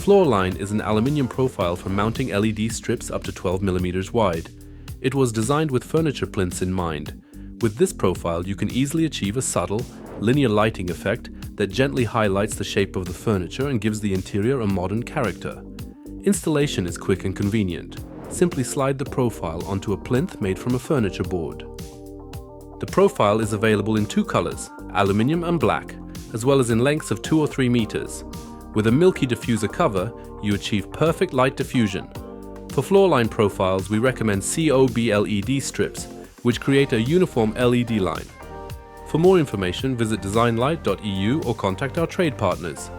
floor line is an aluminium profile for mounting LED strips up to 12 mm wide. It was designed with furniture plinths in mind. With this profile, you can easily achieve a subtle, linear lighting effect that gently highlights the shape of the furniture and gives the interior a modern character. Installation is quick and convenient. Simply slide the profile onto a plinth made from a furniture board. The profile is available in two colors, aluminium and black, as well as in lengths of 2 or 3 meters. With a milky diffuser cover, you achieve perfect light diffusion. For floorline profiles, we recommend COB LED strips, which create a uniform LED line. For more information, visit designlight.eu or contact our trade partners.